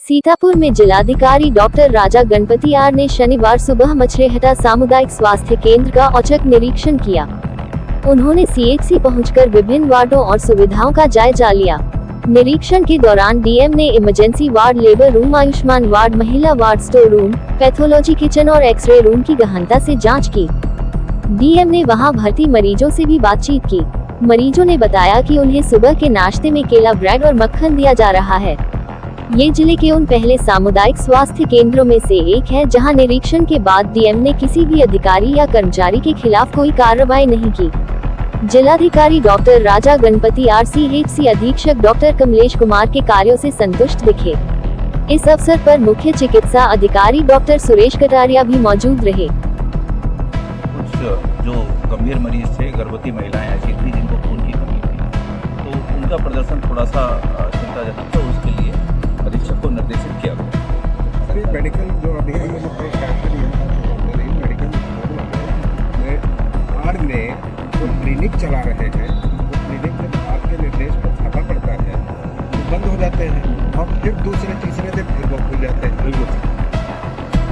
सीतापुर में जिलाधिकारी doctor Raja Ganapathy are ने शनिवार सुबह मछरेहटा सामुदायिक स्वास्थ्य केंद्र का औचक निरीक्षण किया। उन्होंने सीएचसी पहुंचकर विभिन्न वार्डों और सुविधाओं का जायजा लिया। निरीक्षण के दौरान डीएम ने emergency ward, labour room, Ayushman ward, महिला ward, store room, pathology kitchen और एक्सरे रूम की गहनता से जाँच की। डीएम ने वहां भर्ती मरीजों से भी बातचीत की। मरीजों ने बताया कि उन्हें सुबह के नाश्ते में केला, ब्रेड और मक्खन दिया जा रहा है। ये जिले के उन पहले सामुदायिक स्वास्थ्य केंद्रों में से एक है जहां निरीक्षण के बाद डीएम ने किसी भी अधिकारी या कर्मचारी के खिलाफ कोई कार्रवाई नहीं की। जिलाधिकारी doctor Raja Ganapathy R, CHC अधीक्षक डॉक्टर कमलेश कुमार के कार्यों से संतुष्ट दिखे। इस अवसर पर मुख्य चिकित्सा अधिकारी डॉक्टर सुरेश कटारिया भी मौजूद रहे। कुछ जो गंभीर मरीज थे, गर्भवती महिलाएं ऐसी थी जिनको खून की कमी थी, तो उनका प्रदर्शन थोड़ा सा चिंताजनक था। उसके लिए अधीक्षक को निर्देशित किया गया। सर, ये मेडिकल जो अभी हम लोग मेडिकल आर में जो क्लिनिक चला रहे हैं, वो क्लिनिक जब आपके निर्देश पर छापा पड़ता है तो बंद हो जाते हैं और फिर दूसरे तीसरे दिन फिर वो खुल जाते हैं। बिल्कुल,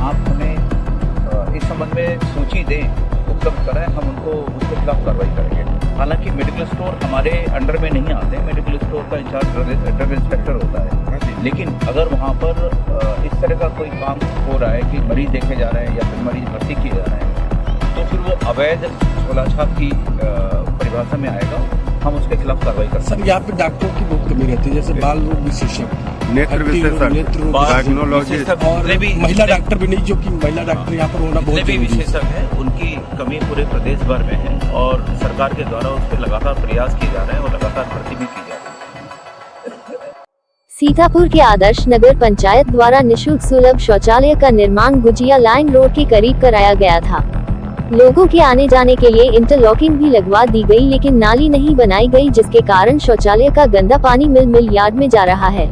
आप हमें इस संबंध में सूची दें, उपलब्ध कराएं, हम उनको उसके खिलाफ कार्रवाई करेंगे। हालांकि मेडिकल स्टोर हमारे अंडर में नहीं आते, मेडिकल स्टोर का इंचार्ज ड्रग इंस्पेक्टर होता है। लेकिन अगर वहाँ पर इस तरह का कोई काम हो रहा है कि मरीज देखे जा रहे हैं या फिर मरीज भर्ती किए जा रहे हैं, तो फिर वो अवैध छोलाछाप की परिभाषा में आएगा। हम उसके खिलाफ कार्रवाई कर सकते हैं। सर, यहाँ पे डॉक्टरों की बहुत कमी रहती है, जैसे बाल रोग विशेषज्ञ, नेत्र विशेषज्ञ और महिला डॉक्टर भी नहीं, जो कि महिला डॉक्टर यहाँ पर होना बहुत भी विशेषज्ञ है, उनकी कमी पूरे प्रदेश भर में है और सरकार के द्वारा उस पर लगातार प्रयास किए जा रहे हैं और लगातार भर्ती भी की जा रही है। सीतापुर के आदर्श नगर पंचायत द्वारा निःशुल्क सुलभ शौचालय का निर्माण गुजिया लाइन रोड के करीब कराया गया था। लोगों के आने जाने के लिए इंटरलॉकिंग भी लगवा दी गई, लेकिन नाली नहीं बनाई गई, जिसके कारण शौचालय का गंदा पानी मिल यार्ड में जा रहा है।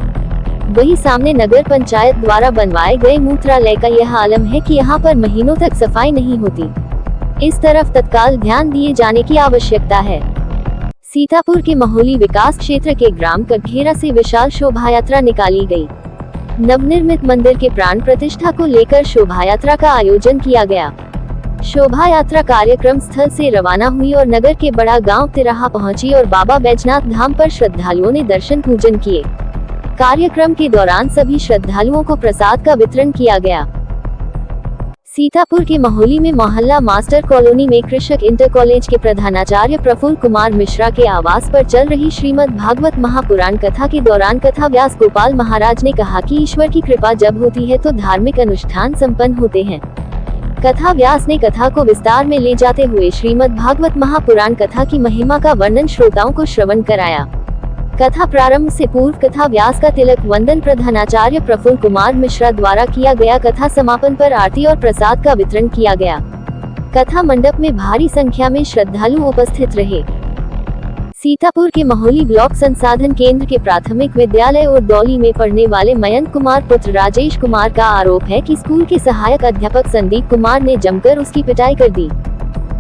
वही सामने नगर पंचायत द्वारा बनवाए गए मूत्रालय का यह आलम है कि यहाँ पर महीनों तक सफाई नहीं होती। इस तरफ तत्काल ध्यान दिए जाने की आवश्यकता है। सीतापुर के महोली विकास क्षेत्र के ग्राम कटघेरा से विशाल शोभा यात्रा निकाली गई। नवनिर्मित मंदिर के प्राण प्रतिष्ठा को लेकर शोभा यात्रा का आयोजन किया गया। शोभा यात्रा कार्यक्रम स्थल से रवाना हुई और नगर के बड़ा गांव तिराहा पहुंची और बाबा बैजनाथ धाम पर श्रद्धालुओं ने दर्शन पूजन किए। कार्यक्रम के दौरान सभी श्रद्धालुओं को प्रसाद का वितरण किया गया। सीतापुर के महोली में मोहल्ला मास्टर कॉलोनी में कृषक इंटर कॉलेज के प्रधानाचार्य प्रफुल्ल कुमार मिश्रा के आवास पर चल रही श्रीमद् भागवत महापुराण कथा के दौरान कथा व्यास गोपाल महाराज ने कहा कि ईश्वर की कृपा जब होती है तो धार्मिक अनुष्ठान संपन्न होते हैं। कथा व्यास ने कथा को विस्तार में ले जाते हुए श्रीमद् भागवत महापुराण कथा की महिमा का वर्णन श्रोताओं को श्रवण कराया। कथा प्रारंभ से पूर्व कथा व्यास का तिलक वंदन प्रधानाचार्य प्रफुल्ल कुमार मिश्रा द्वारा किया गया। कथा समापन पर आरती और प्रसाद का वितरण किया गया। कथा मंडप में भारी संख्या में श्रद्धालु उपस्थित रहे। सीतापुर के महोली ब्लॉक संसाधन केंद्र के प्राथमिक विद्यालय और दौली में पढ़ने वाले मयंक कुमार पुत्र राजेश कुमार का आरोप है कि स्कूल के सहायक अध्यापक संदीप कुमार ने जमकर उसकी पिटाई कर दी।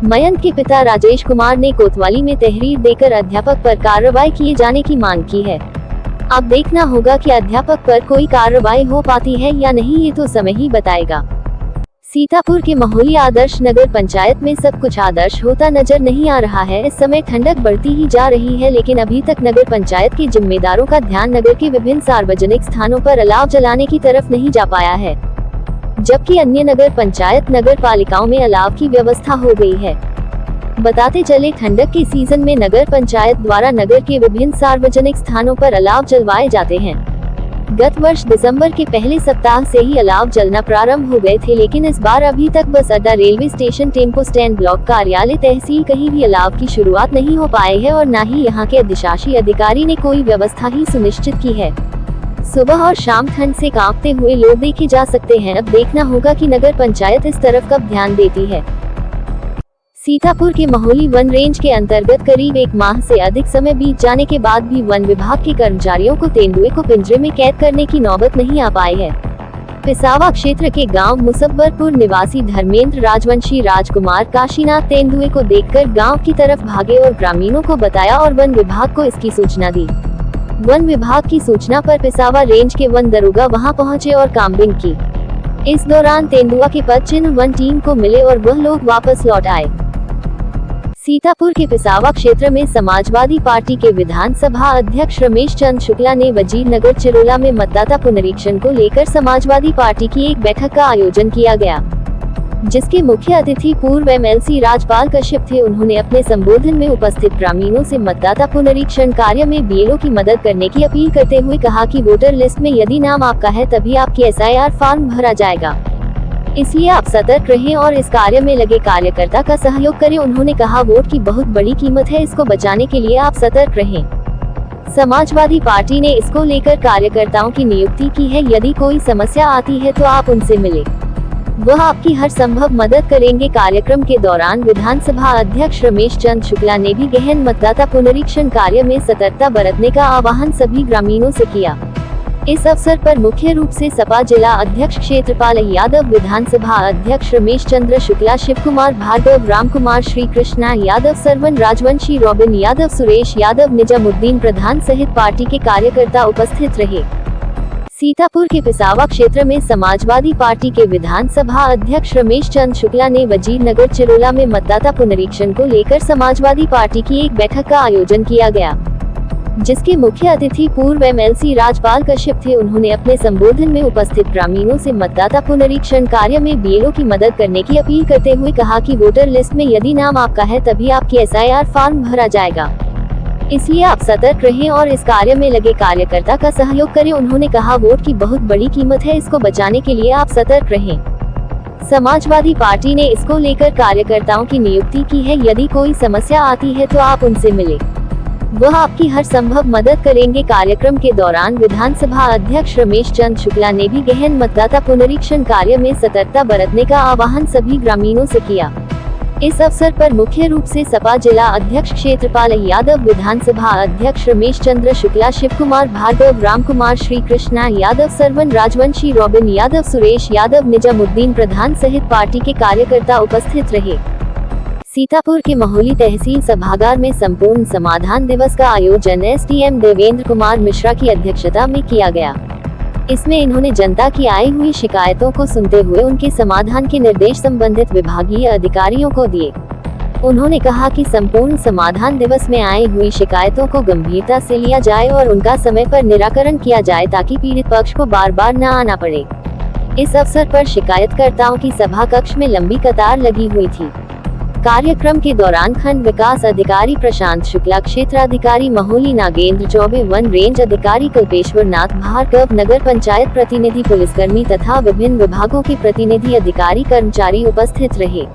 मयंक के पिता राजेश कुमार ने कोतवाली में तहरीर देकर अध्यापक पर कार्रवाई किए जाने की मांग की है। अब देखना होगा कि अध्यापक पर कोई कार्रवाई हो पाती है या नहीं, ये तो समय ही बताएगा। सीतापुर के महोली आदर्श नगर पंचायत में सब कुछ आदर्श होता नजर नहीं आ रहा है। इस समय ठंडक बढ़ती ही जा रही है, लेकिन अभी तक नगर पंचायत के जिम्मेदारों का ध्यान नगर के विभिन्न सार्वजनिक स्थानों पर अलाव जलाने की तरफ नहीं जा पाया है, जबकि अन्य नगर पंचायत नगर पालिकाओं में अलाव की व्यवस्था हो गई है। बताते चले, ठंडक के सीजन में नगर पंचायत द्वारा नगर के विभिन्न सार्वजनिक स्थानों पर अलाव जलवाए जाते हैं। गत वर्ष दिसंबर के पहले सप्ताह से ही अलाव जलना प्रारंभ हो गए थे, लेकिन इस बार अभी तक बस अड्डा, railway station, tempo stand, block कार्यालय, तहसील कहीं भी अलाव की शुरुआत नहीं हो पाई है और न ही यहाँ के अधिशासी अधिकारी ने कोई व्यवस्था ही सुनिश्चित की है। सुबह और शाम ठंड से कांपते हुए लोग देखे जा सकते हैं। अब देखना होगा कि नगर पंचायत इस तरफ कब ध्यान देती है। सीतापुर के महोली वन रेंज के अंतर्गत करीब 1 माह से अधिक समय बीत जाने के बाद भी वन विभाग के कर्मचारियों को तेंदुए को पिंजरे में कैद करने की नौबत नहीं आ पाई है। पिसावा क्षेत्र के गांव मुसब्बरपुर निवासी धर्मेंद्र राजवंशी राजकुमार काशीनाथ तेंदुए को देखकर गांव की तरफ भागे और ग्रामीणों को बताया और वन विभाग को इसकी सूचना दी। वन विभाग की सूचना पर पिसावा रेंज के वन दरोगा वहां पहुंचे और काम्बिंग की। इस दौरान तेंदुआ के पद चिन्ह वन टीम को मिले और वह लोग वापस लौट आए। सीतापुर के पिसावा क्षेत्र में समाजवादी पार्टी के विधानसभा अध्यक्ष रमेश चंद्र शुक्ला ने वजीर नगर चिरोला में मतदाता पुनरीक्षण को लेकर समाजवादी पार्टी की एक बैठक का आयोजन किया गया, जिसके मुख्य अतिथि पूर्व एमएलसी राजपाल कश्यप थे। उन्होंने अपने संबोधन में उपस्थित ग्रामीणों से मतदाता पुनरीक्षण कार्य में बीएलओ की मदद करने की अपील करते हुए कहा कि वोटर लिस्ट में यदि नाम आपका है तभी आपकी एसआईआर फॉर्म भरा जाएगा, इसलिए आप सतर्क रहें और इस कार्य में लगे कार्यकर्ता का सहयोग करें। उन्होंने कहा वोट की बहुत बड़ी कीमत है, इसको बचाने के लिए आप सतर्क रहें। समाजवादी पार्टी ने इसको लेकर कार्यकर्ताओं की नियुक्ति की है, यदि कोई समस्या आती है तो आप उनसे मिले, वह आपकी हर संभव मदद करेंगे। कार्यक्रम के दौरान विधानसभा अध्यक्ष रमेश चंद्र शुक्ला ने भी गहन मतदाता पुनरीक्षण कार्य में सतर्कता बरतने का आह्वान सभी ग्रामीणों से किया। इस अवसर पर मुख्य रूप से सपा जिला अध्यक्ष क्षेत्रपाल यादव, विधानसभा अध्यक्ष रमेश चंद्र शुक्ला, शिव कुमार भार्गव, राम कुमार, श्री कृष्णा यादव, सरवन राजवंशी, रॉबिन यादव, सुरेश यादव, निजामुद्दीन प्रधान सहित पार्टी के कार्यकर्ता उपस्थित रहे। सीतापुर के पिसावा क्षेत्र में समाजवादी पार्टी के विधानसभा अध्यक्ष रमेश चंद्र शुक्ला ने वजीर नगर चिरोला में मतदाता पुनरीक्षण को लेकर समाजवादी पार्टी की एक बैठक का आयोजन किया गया, जिसके मुख्य अतिथि पूर्व एमएलसी राजपाल कश्यप थे। उन्होंने अपने संबोधन में उपस्थित ग्रामीणों से मतदाता पुनरीक्षण कार्य में बीएलओ की मदद करने की अपील करते हुए कहा कि वोटर लिस्ट में यदि नाम आपका है तभी आपकी एसआईआर फॉर्म भरा जाएगा, इसलिए आप सतर्क रहें और इस कार्य में लगे कार्यकर्ता का सहयोग करें। उन्होंने कहा वोट की बहुत बड़ी कीमत है, इसको बचाने के लिए आप सतर्क रहें। समाजवादी पार्टी ने इसको लेकर कार्यकर्ताओं की नियुक्ति की है, यदि कोई समस्या आती है तो आप उनसे मिले, वह आपकी हर संभव मदद करेंगे। कार्यक्रम के दौरान विधानसभा अध्यक्ष रमेश चंद्र शुक्ला ने भी गहन मतदाता पुनरीक्षण कार्य में सतर्कता बरतने का आह्वान सभी ग्रामीणों से किया। इस अवसर पर मुख्य रूप से सपा जिला अध्यक्ष क्षेत्रपाल यादव, विधानसभा अध्यक्ष रमेश चंद्र शुक्ला, शिव कुमार भार्गव, राम कुमार, श्री कृष्णा यादव, सरवन राजवंशी, रॉबिन यादव, सुरेश यादव, निजामुद्दीन प्रधान सहित पार्टी के कार्यकर्ता उपस्थित रहे। सीतापुर के महोली तहसील सभागार में संपूर्ण समाधान दिवस का आयोजन एसडीएम देवेंद्र कुमार मिश्रा की अध्यक्षता में किया गया। इसमें इन्होंने जनता की आई हुई शिकायतों को सुनते हुए उनके समाधान के निर्देश संबंधित विभागीय अधिकारियों को दिए। उन्होंने कहा कि संपूर्ण समाधान दिवस में आई हुई शिकायतों को गंभीरता से लिया जाए और उनका समय पर निराकरण किया जाए ताकि पीड़ित पक्ष को बार बार न आना पड़े। इस अवसर पर शिकायतकर्ताओं की सभा कक्ष में लंबी कतार लगी हुई थी। कार्यक्रम के दौरान खंड विकास अधिकारी प्रशांत शुक्ला, क्षेत्राधिकारी महोली नागेंद्र चौबे, वन रेंज अधिकारी कल्पेश्वर नाथ भार्गव, नगर पंचायत प्रतिनिधि, पुलिसकर्मी तथा विभिन्न विभागों के प्रतिनिधि, अधिकारी, कर्मचारी उपस्थित रहे।